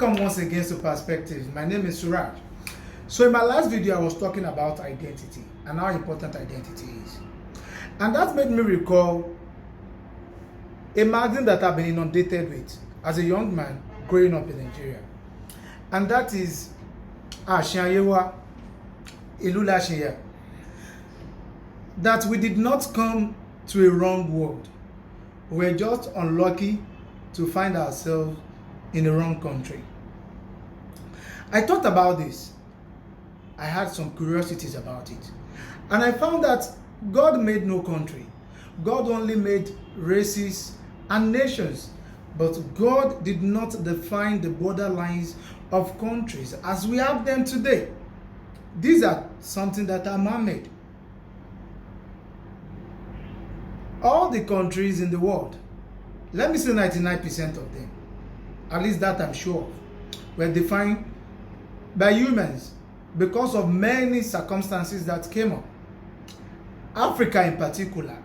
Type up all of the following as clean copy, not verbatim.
Welcome once again to Perspectives. My name is Suraj. So in my last video, I was talking about identity and how important identity is. And that made me recall a magazine that I've been inundated with as a young man growing up in Nigeria. And that is Ashanyewa Ilulashiya. That we did not come to a wrong world. We're just unlucky to find ourselves in the wrong country. I thought about this. I had some curiosities about it. And I found that God made no country. God only made races and nations. But God did not define the borderlines of countries as we have them today. These are something that are man-made. All the countries in the world, let me say 99% of them, at least that I'm sure of, were defined by humans because of many circumstances that came up. Africa in particular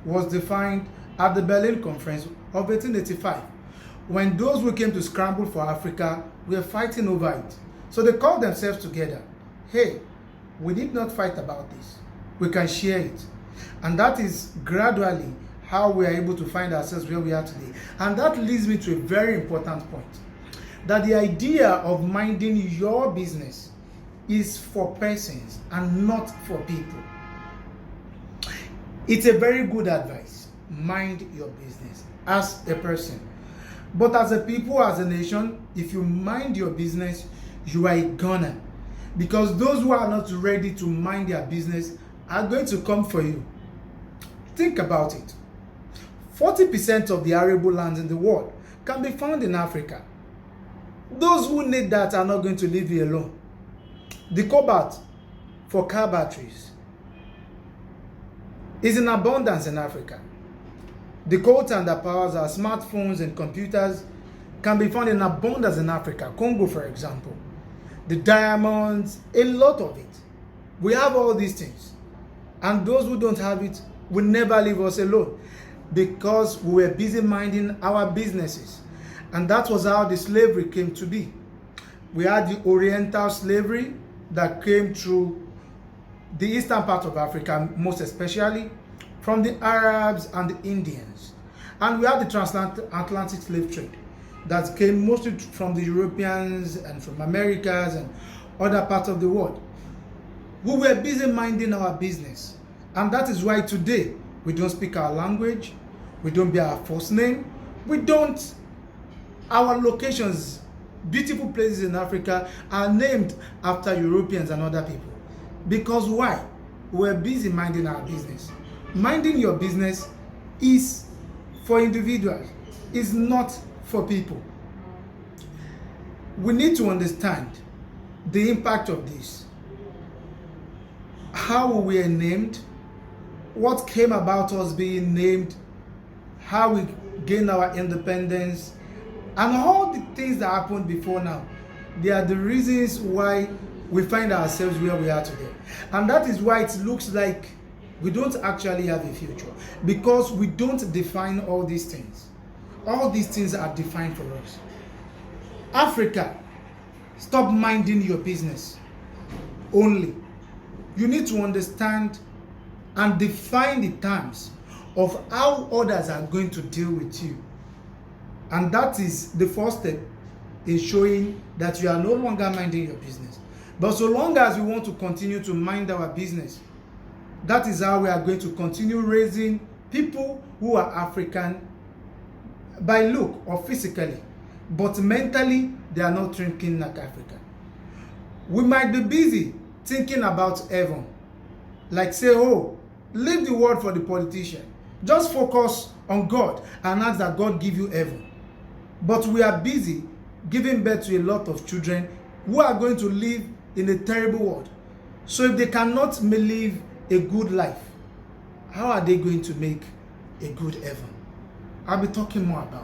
was defined at the Berlin Conference of 1885, when those who came to scramble for Africa were fighting over it. So they called themselves together. Hey, we did not fight about this. We can share it. And that is gradually how we are able to find ourselves where we are today. And that leads me to a very important point. That the idea of minding your business is for persons and not for people. It's a very good advice. Mind your business as a person. But as a people, as a nation, if you mind your business, you are a gunner. Because those who are not ready to mind their business are going to come for you. Think about it. 40% of the arable lands in the world can be found in Africa. Those who need that are not going to leave you alone. The cobalt for car batteries is in abundance in Africa. The coltan that powers our smartphones and computers can be found in abundance in Africa. Congo, for example. The diamonds, a lot of it. We have all these things. And those who don't have it will never leave us alone, because we were busy minding our businesses. And that was how the slavery came to be. We had the Oriental slavery that came through the eastern part of Africa, most especially from the Arabs and the Indians. And we had the transatlantic slave trade that came mostly from the Europeans and from Americas and other parts of the world. We were busy minding our business. And that is why today we don't speak our language, we don't bear our first name, our locations, beautiful places in Africa are named after Europeans and other people. Because why? We're busy minding our business. Minding your business is for individuals, it's not for people. We need to understand the impact of this. How we are named, what came about us being named, how we gained our independence, and all the things that happened before now. They are the reasons why we find ourselves where we are today. And that is why it looks like we don't actually have a future, because we don't define all these things. All these things are defined for us. Africa, stop minding your business only. You need to understand and define the terms of how others are going to deal with you. And that is the first step in showing that you are no longer minding your business. But so long as we want to continue to mind our business, that is how we are going to continue raising people who are African by look or physically, but mentally they are not thinking like African. We might be busy thinking about heaven, like say, oh, leave the world for the politician. Just focus on God and ask that God give you heaven. But we are busy giving birth to a lot of children who are going to live in a terrible world. So if they cannot live a good life, how are they going to make a good heaven? I'll be talking more about